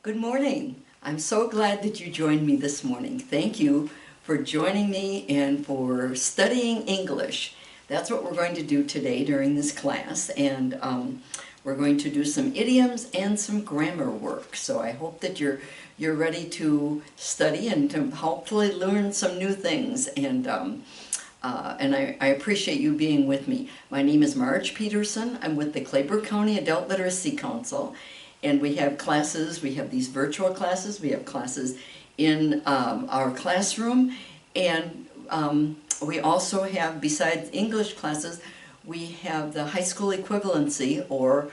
Good morning. I'm so glad that you joined me this morning. Thank you for joining me and for studying English. That's what we're going to do today during this class, and we're going to do some idioms and some grammar work. So I hope that you're ready to study and to hopefully learn some new things. And I appreciate you being with me. My name is Marge Peterson. I'm with the Claybrook County Adult Literacy Council. And we have classes, we have these virtual classes, we have classes in our classroom, and we also have, besides English classes, we have the high school equivalency, or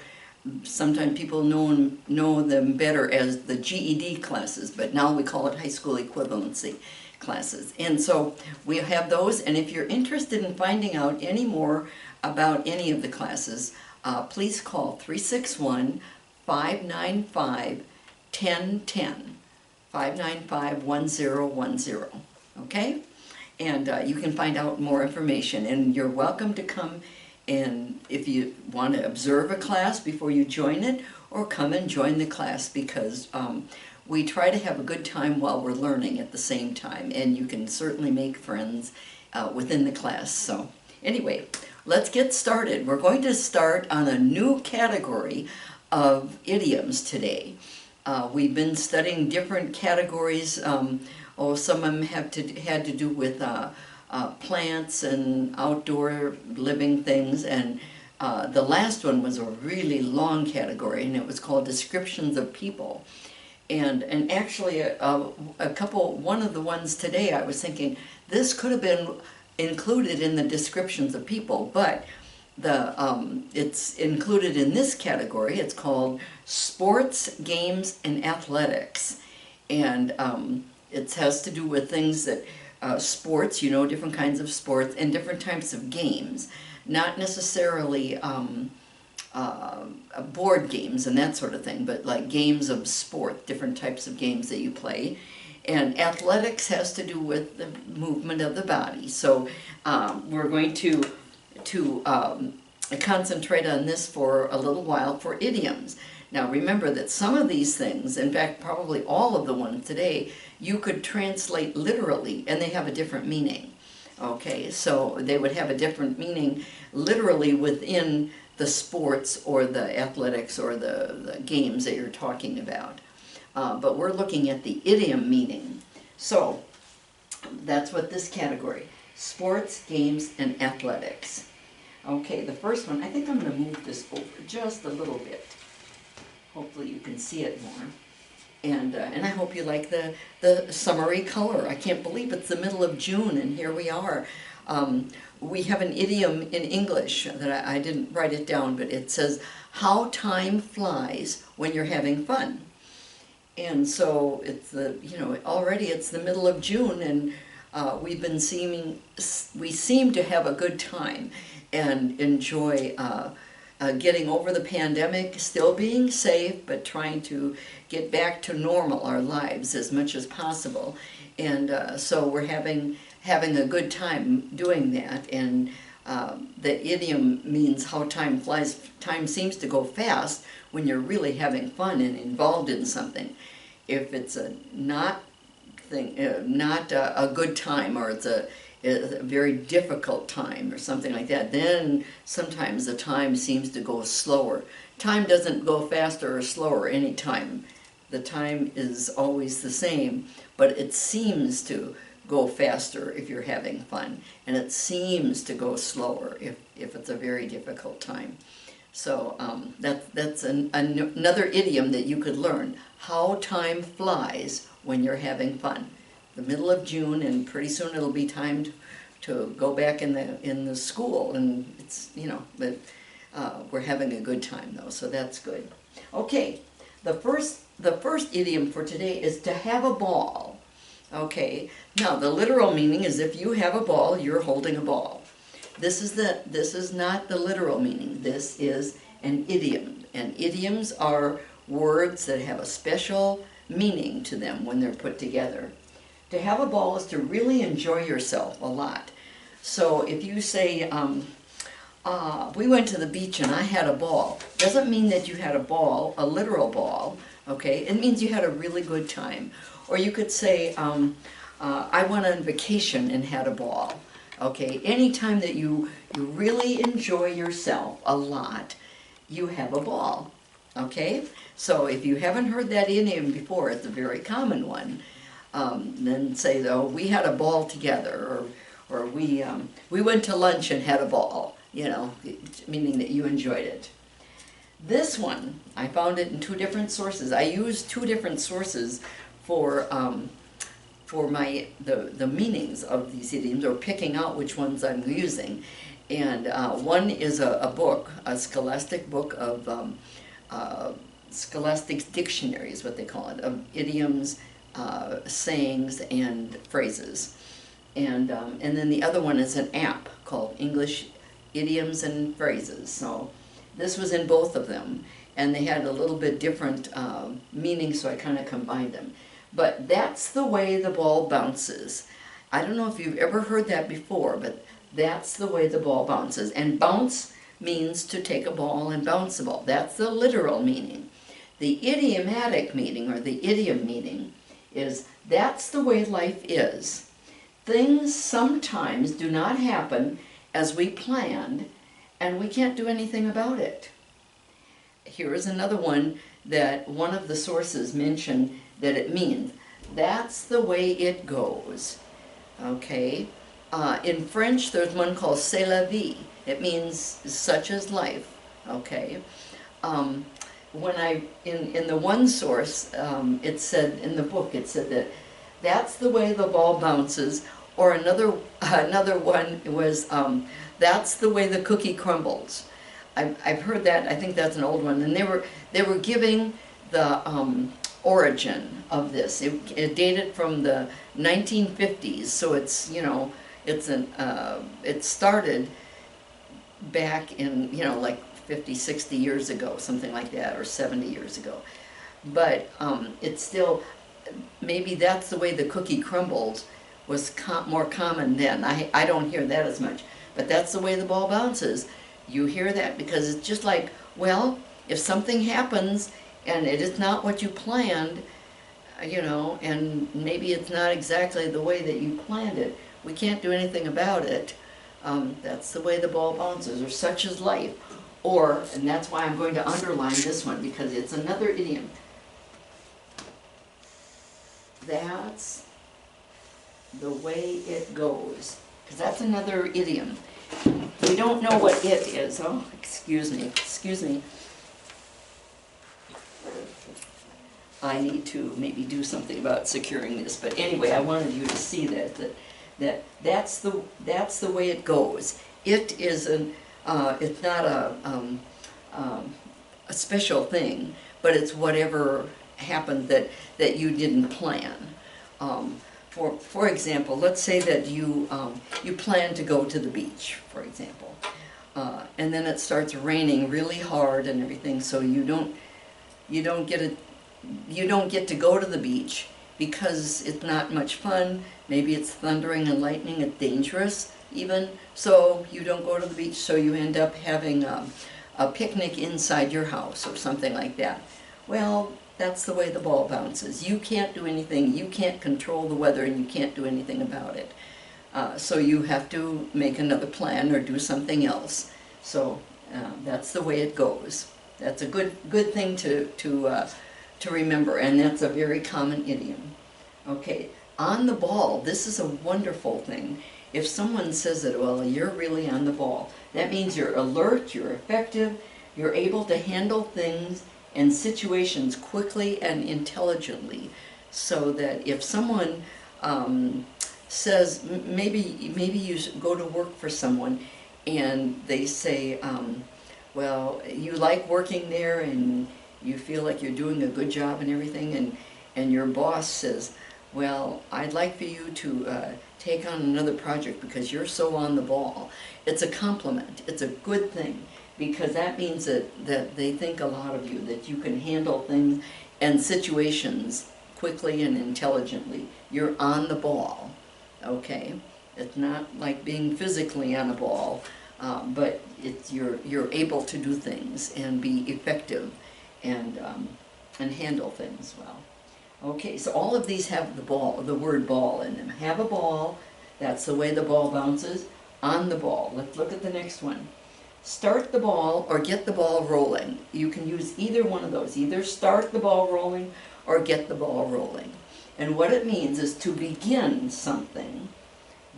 sometimes people know them better as the GED classes, but now we call it high school equivalency classes. And so we have those, and if you're interested in finding out any more about any of the classes, please call 361-595-1010, 595-1010, okay? And you can find out more information, and you're welcome to come, and if you want to observe a class before you join it, or come and join the class, because we try to have a good time while we're learning at the same time, and you can certainly make friends within the class. So anyway, let's get started. We're going to start on a new category of idioms today. We've been studying different categories. Some of them had to do with plants and outdoor living things, and the last one was a really long category, and it was called descriptions of people. And actually one of the ones today, I was thinking this could have been included in the descriptions of people, but it's included in this category. It's called sports, games, and athletics, and it has to do with things that sports, different kinds of sports, and different types of games, not necessarily board games and that sort of thing, but like games of sport, different types of games that you play. And athletics has to do with the movement of the body. So we're going to concentrate on this for a little while for idioms. Now remember that some of these things, in fact probably all of the ones today, you could translate literally and they have a different meaning. Okay, so they would have a different meaning literally within the sports or the athletics or the games that you're talking about. But we're looking at the idiom meaning. So that's what this category, sports, games, and athletics. Okay, the first one, I think I'm going to move this over just a little bit. Hopefully you can see it more. And I hope you like the summery color. I can't believe it's the middle of June and here we are. We have an idiom in English that I didn't write it down, but it says, how time flies when you're having fun. And so it's already it's the middle of June, and we seem to have a good time and enjoy getting over the pandemic, still being safe, but trying to get back to normal, our lives, as much as possible. And so we're having a good time doing that. And the idiom means how time flies. Time seems to go fast when you're really having fun and involved in something. If it's not a good time, or it's a very difficult time or something like that, then sometimes the time seems to go slower. Time doesn't go faster or slower any time. The time is always the same, but it seems to go faster if you're having fun, and it seems to go slower if it's a very difficult time. So that's another idiom that you could learn. How time flies when you're having fun. The middle of June, and pretty soon it'll be time to go back in the school, and it's but we're having a good time though, so that's good. Okay, the first idiom for today is to have a ball. Okay, now the literal meaning is if you have a ball, you're holding a ball. This is not the literal meaning. This is an idiom, and idioms are words that have a special meaning to them when they're put together. To have a ball is to really enjoy yourself a lot. So if you say, We went to the beach and I had a ball. Doesn't mean that you had a ball, a literal ball, okay? It means you had a really good time. Or you could say, I went on vacation and had a ball, okay? Anytime that you really enjoy yourself a lot, you have a ball, okay? So if you haven't heard that idiom before, it's a very common one. Then say, oh, we had a ball together, or we went to lunch and had a ball, you know, meaning that you enjoyed it. This one, I found it in two different sources. I used two different sources for the meanings of these idioms, or picking out which ones I'm using. And one is a book, a scholastic book of Scholastic's Dictionary is what they call it, of idioms, sayings, and phrases. And then the other one is an app called English Idioms and Phrases. So this was in both of them, and they had a little bit different meaning, so I kind of combined them. But that's the way the ball bounces. I don't know if you've ever heard that before, but that's the way the ball bounces. And bounce means to take a ball and bounce the ball. That's the literal meaning. The idiomatic meaning, or the idiom meaning, is that's the way life is. Things sometimes do not happen as we planned, and we can't do anything about it. Here is another one that one of the sources mentioned that it means. That's the way it goes. Okay? In French, there's one called c'est la vie. It means such is life. Okay? In the one source, it said, in the book, it said that that's the way the ball bounces, or another one was, that's the way the cookie crumbles. I've heard that. I think that's an old one, and they were giving the origin of this. It dated from the 1950s, so it's, you know, it started back in, you know, like 50, 60 years ago, something like that, or 70 years ago. But it's still, maybe that's the way the cookie crumbles was more common then. I don't hear that as much, but that's the way the ball bounces. You hear that because it's just like, well, if something happens and it is not what you planned, you know, and maybe it's not exactly the way that you planned it, we can't do anything about it. That's the way the ball bounces, or such is life. Or, and that's why I'm going to underline this one, because it's another idiom. That's the way it goes. Because that's another idiom. We don't know what it is. Oh, excuse me. I need to maybe do something about securing this. But anyway, I wanted you to see that's the way it goes. It is it's not a special thing, but it's whatever happened that you didn't plan. For example, let's say that you plan to go to the beach, for example, and then it starts raining really hard and everything, so you don't get to go to the beach because it's not much fun. Maybe it's thundering and lightning, it's dangerous even, so you don't go to the beach, so you end up having a picnic inside your house or something like that. Well, that's the way the ball bounces. You can't do anything, you can't control the weather, and you can't do anything about it. So you have to make another plan or do something else. So that's the way it goes. That's a good thing to remember, and that's a very common idiom. Okay, on the ball, this is a wonderful thing. If someone says that, well, you're really on the ball, that means you're alert, you're effective, you're able to handle things and situations quickly and intelligently, so that if someone says, maybe you go to work for someone and they say, well, you like working there and you feel like you're doing a good job and everything, and your boss says, well, I'd like for you to take on another project because you're so on the ball. It's a compliment. It's a good thing, because that means that they think a lot of you, that you can handle things and situations quickly and intelligently. You're on the ball, okay? It's not like being physically on a ball. but you're able to do things and be effective and handle things well. Okay, so all of these have the word ball in them. Have a ball, that's the way the ball bounces. On the ball, let's look at the next one. Start the ball or get the ball rolling. You can use either one of those, either start the ball rolling or get the ball rolling. And what it means is to begin something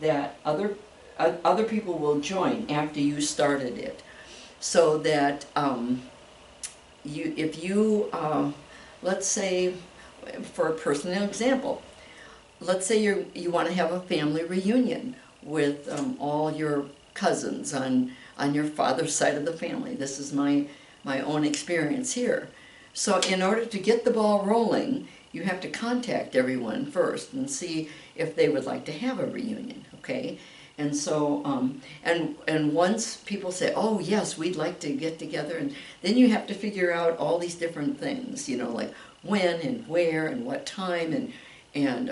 that other people will join after you started it. So that let's say, for a personal example, let's say you want to have a family reunion with all your cousins on your father's side of the family. This is my own experience here. So in order to get the ball rolling, you have to contact everyone first and see if they would like to have a reunion, okay? And so, and once people say, oh yes, we'd like to get together, and then you have to figure out all these different things, like when and where and what time and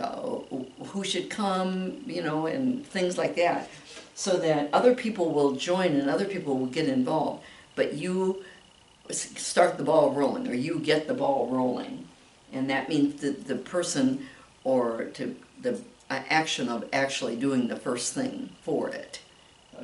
who should come, and things like that, so that other people will join and other people will get involved, but you start the ball rolling, or you get the ball rolling, and that means that the person or the action of actually doing the first thing for it,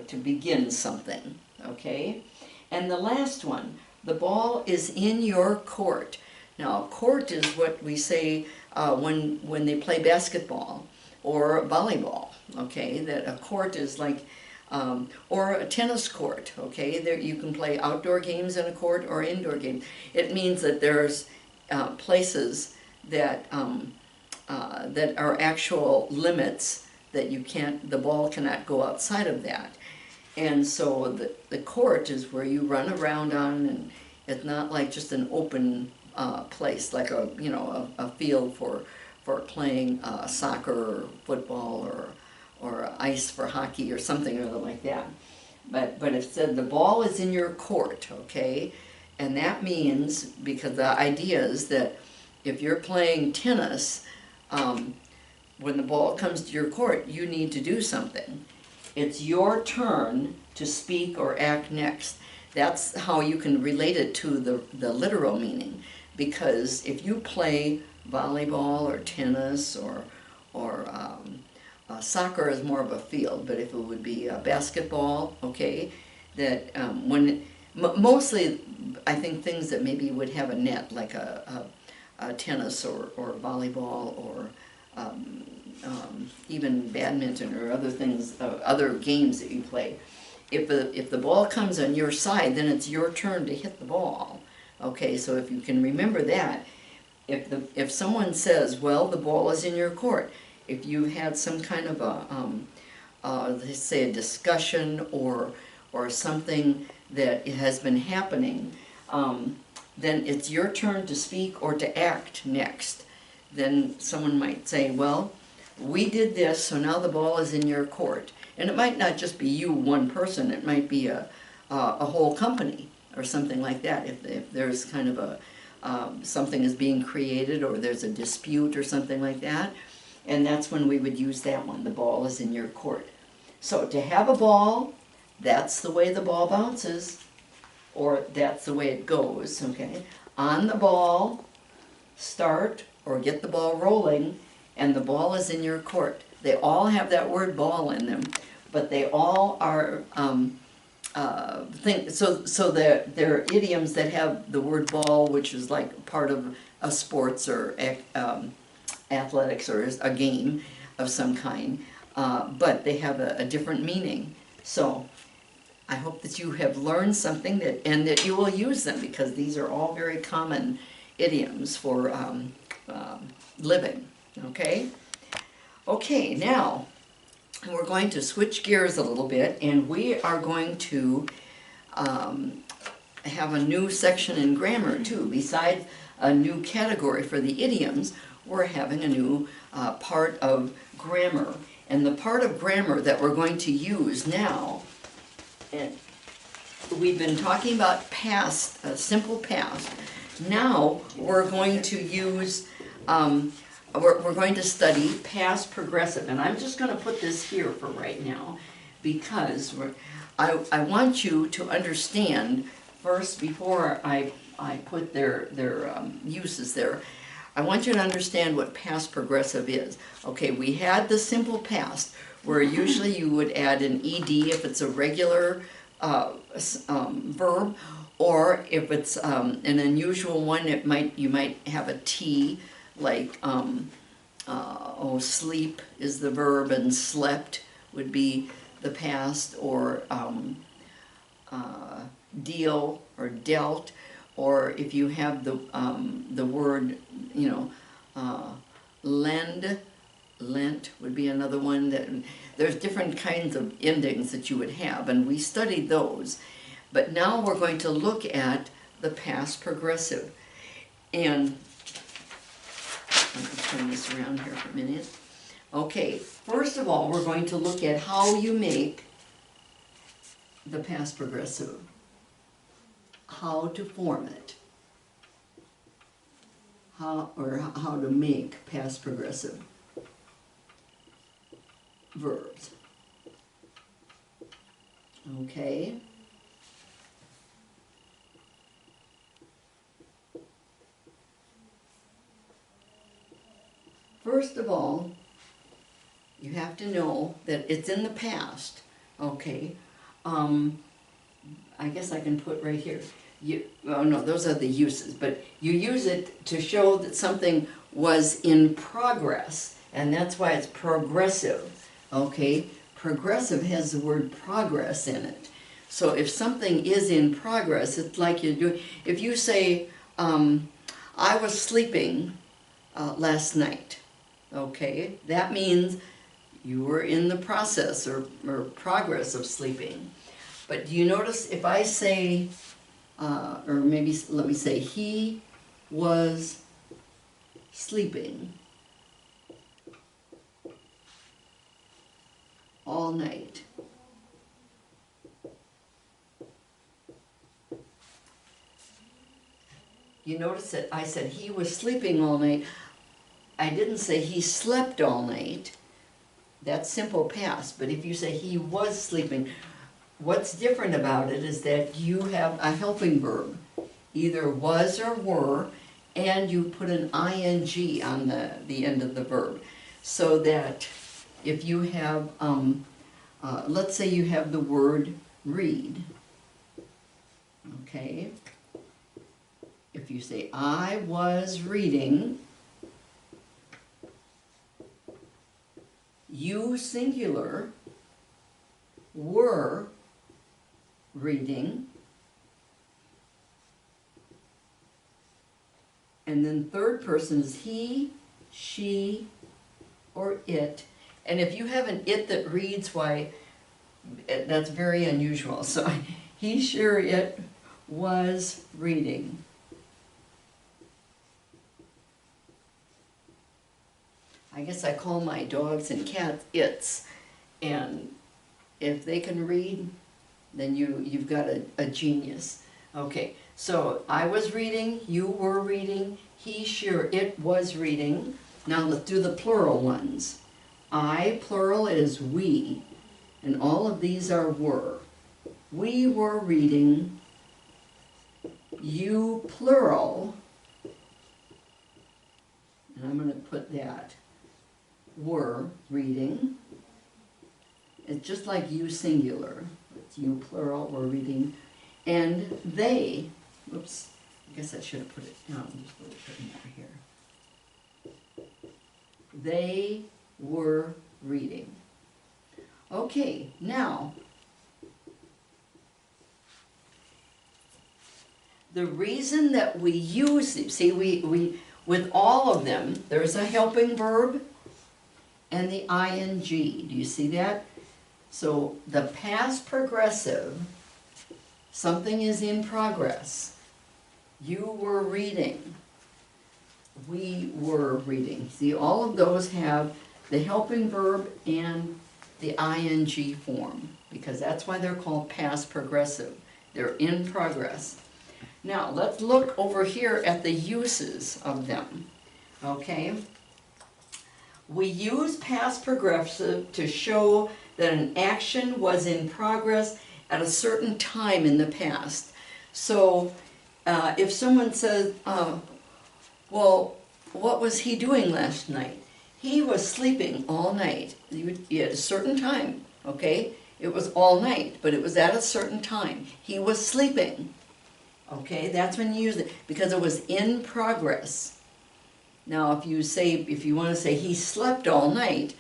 to begin something, okay? And the last one, the ball is in your court. Now, court is what we say when they play basketball or volleyball, okay? That a court is like, or a tennis court, okay? There you can play outdoor games in a court or indoor games. It means that there's places that that are actual limits that the ball cannot go outside of that. And so the court is where you run around on, and it's not like just an open place, like a field for playing soccer or football or ice for hockey or something or other like that. But it said the ball is in your court, okay? And that means, because the idea is that if you're playing tennis, when the ball comes to your court, you need to do something. It's your turn to speak or act next. That's how you can relate it to the literal meaning. Because if you play volleyball or tennis or soccer is more of a field, but if it would be basketball, okay, that mostly I think things that maybe would have a net, like a tennis or volleyball or even badminton or other things, other games that you play. If the ball comes on your side, then it's your turn to hit the ball. Okay, so if you can remember that, if someone says, well, the ball is in your court, if you had some kind of let's say a discussion or something that has been happening, then it's your turn to speak or to act next. Then someone might say, well, we did this, so now the ball is in your court. And it might not just be you, one person, it might be a whole company or something like that. If there's kind of something is being created or there's a dispute or something like that, and that's when we would use that one, the ball is in your court. So to have a ball, that's the way the ball bounces, or that's the way it goes, okay? On the ball, start or get the ball rolling, and the ball is in your court. They all have that word ball in them, but they all are so they're idioms that have the word ball, which is like part of a sports or athletics or a game of some kind, but they have a different meaning. So I hope that you have learned something and that you will use them, because these are all very common idioms for living, okay? Okay, now we're going to switch gears a little bit, and we are going to have a new section in grammar too. Besides a new category for the idioms, we're having a new part of grammar. And the part of grammar that we're going to use now, and we've been talking about past, simple past. Now we're going to use, we're going to study past progressive. And I'm just going to put this here for right now, because I want you to understand first, before I put their uses there, I want you to understand what past progressive is. Okay, we had the simple past, where usually you would add an ed if it's a regular verb, or if it's an unusual one, you might have a t, like sleep is the verb, and slept would be the past, or deal or dealt, or if you have the word, lent would be another one. That there's different kinds of endings that you would have, and we studied those. But now we're going to look at the past progressive. And let me turn this around here for a minute. Okay, first of all, we're going to look at how you make the past progressive, how to form it, how to make past progressive verbs. Okay. First of all, you have to know that it's in the past. Okay. I guess I can put right here. Those are the uses, but you use it to show that something was in progress, and that's why it's progressive. Okay, progressive has the word progress in it. So if something is in progress, it's like you're doing. If you say, "I was sleeping last night," okay, that means you were in the process or progress of sleeping. But do you notice if I say, or maybe let me say, he was sleeping all night. You notice that I said he was sleeping all night. I didn't say he slept all night. That's simple past. But if you say he was sleeping, what's different about it is that you have a helping verb, either was or were, and you put an ing on the end of the verb. So that if you have, let's say you have the word read, okay? If you say, I was reading, you singular were reading, and then third person is he, she, or it. And if you have an it that reads, why, that's very unusual. So he, she, or it was reading. I guess I call my dogs and cats its, and if they can read, then you've got a genius. Okay, so I was reading, you were reading, he, she, or it was reading. Now let's do the plural ones. I, plural, is we, and all of these are were. We were reading, you, plural, and I'm going to put that, were reading. It's just like you singular. It's you plural, were reading. And they, whoops, I guess I should have put it down, just put it over here. They were reading. Okay, now, the reason that we use these, see, we with all of them, there's a helping verb and the ing. Do you see that? So the past progressive, something is in progress. You were reading. We were reading. See, all of those have the helping verb and the ing form, because that's why they're called past progressive. They're in progress. Now, let's look over here at the uses of them, okay? We use past progressive to show that an action was in progress at a certain time in the past. So if someone says, well, what was he doing last night? He was sleeping all night. At a certain time, okay? It was all night, but it was at a certain time. He was sleeping. Okay, that's when you use it, because it was in progress. Now, if you want to say he slept all night,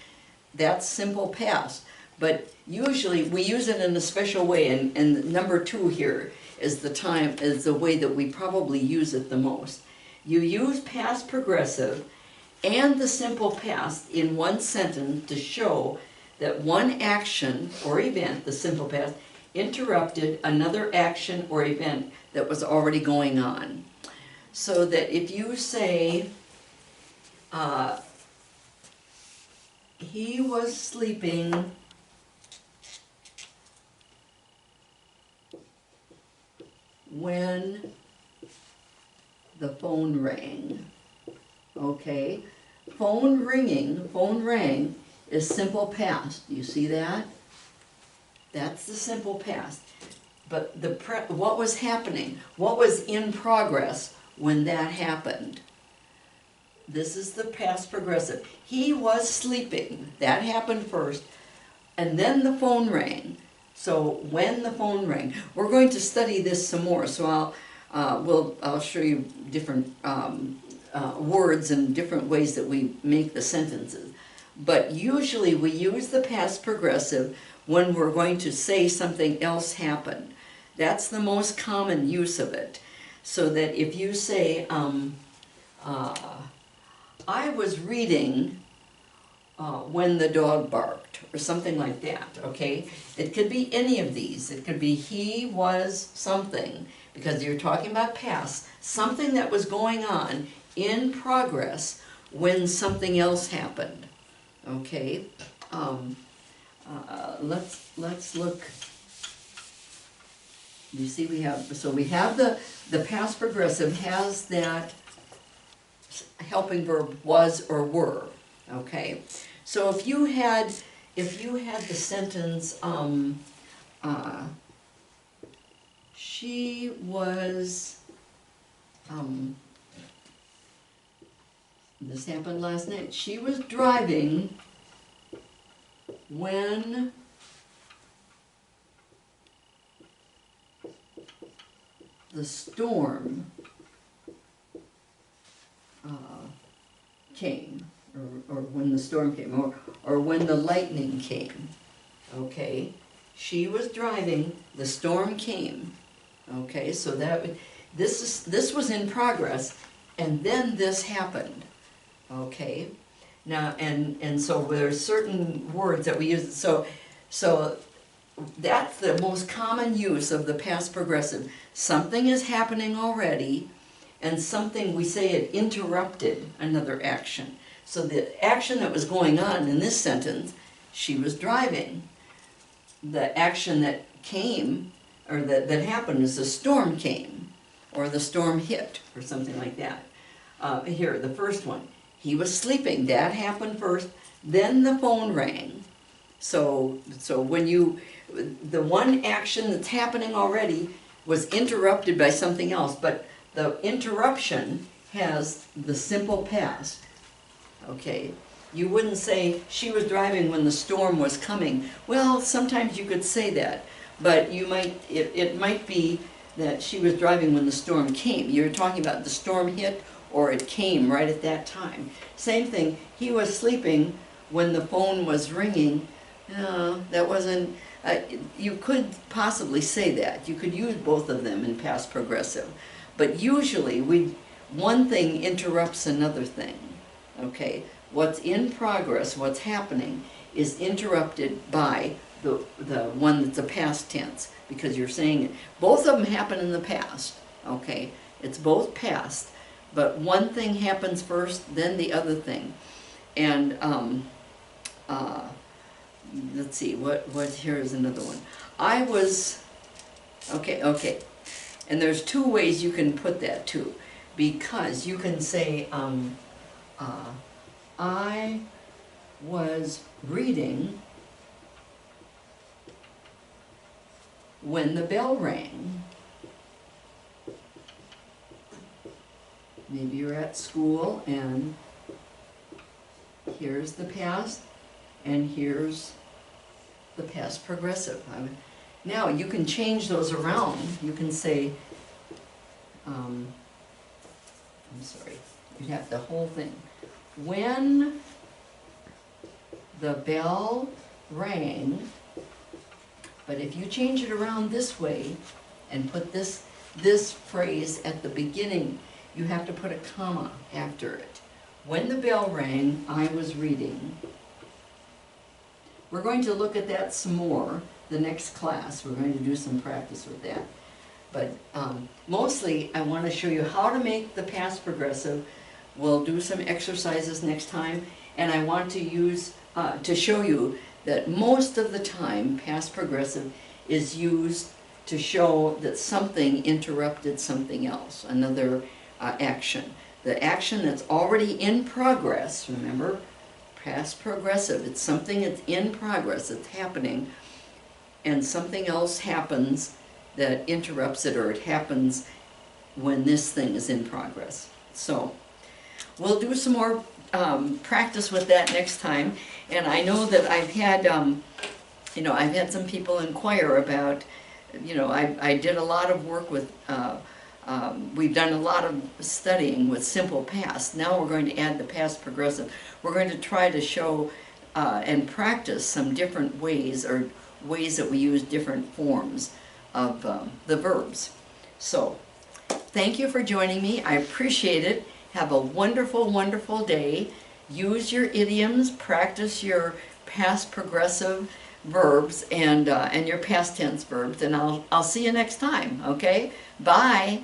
that's simple past. But usually we use it in a special way, and number 2 here is the way that we probably use it the most. You use past progressive and the simple past in one sentence to show that one action or event, the simple past, interrupted another action or event that was already going on. So that if you say, he was sleeping when the phone rang. Okay? Phone rang is simple past. You see that? That's the simple past. But what was happening? What was in progress when that happened? This is the past progressive. He was sleeping. That happened first. And then the phone rang. So when the phone rang, we're going to study this some more. So I'll show you different words and different ways that we make the sentences. But usually we use the past progressive when we're going to say something else happened. That's the most common use of it. So that if you say, I was reading when the dog barked, or something like that, okay? It could be any of these. It could be he was something, because you're talking about past, something that was going on in progress when something else happened, okay? Let's look. You see, we have the past progressive has that helping verb was or were, okay? So if you had the sentence, she was, this happened last night, she was driving when the storm came, or when the storm came, or when the lightning came, okay? She was driving, the storm came, okay? So this was in progress, and then this happened, okay? Now, and so there's certain words that we use, so that's the most common use of the past progressive. Something is happening already, and something, we say it interrupted another action. So the action that was going on in this sentence, she was driving. The action that came, or that happened, is the storm came, or the storm hit, or something like that. Here, the first one, he was sleeping. That happened first, then the phone rang. So when the one action that's happening already was interrupted by something else, but the interruption has the simple past, okay? You wouldn't say, she was driving when the storm was coming. Well, sometimes you could say that, but it might be that she was driving when the storm came. You're talking about the storm hit, or it came right at that time. Same thing, he was sleeping when the phone was ringing. No, that wasn't, you could possibly say that. You could use both of them in past progressive. But usually, one thing interrupts another thing, okay? What's in progress, what's happening, is interrupted by the one that's a past tense, because you're saying it. Both of them happen in the past, okay? It's both past, but one thing happens first, then the other thing. And let's see, what here is another one. I was, okay. And there's two ways you can put that too, because you can say, I was reading when the bell rang. Maybe you're at school and here's the past and here's the past progressive. Now you can change those around. You can say, I'm sorry, you have the whole thing. When the bell rang, but if you change it around this way and put this phrase at the beginning, you have to put a comma after it. When the bell rang, I was reading. We're going to look at that some more the next class. We're going to do some practice with that. But mostly I want to show you how to make the past progressive. We'll do some exercises next time, and I want to use to show you that most of the time past progressive is used to show that something interrupted something else, another action. The action that's already in progress, remember, past progressive, it's something that's in progress, it's happening, and something else happens that interrupts it, or it happens when this thing is in progress. So we'll do some more practice with that next time. And I know that I've had, I've had some people inquire about, I did a lot of work with, we've done a lot of studying with simple past. Now we're going to add the past progressive. We're going to try to show and practice some different ways, or ways that we use different forms of the verbs. So, thank you for joining me. I appreciate it. Have a wonderful, wonderful day. Use your idioms, practice your past progressive verbs and your past tense verbs, and I'll see you next time, okay? Bye.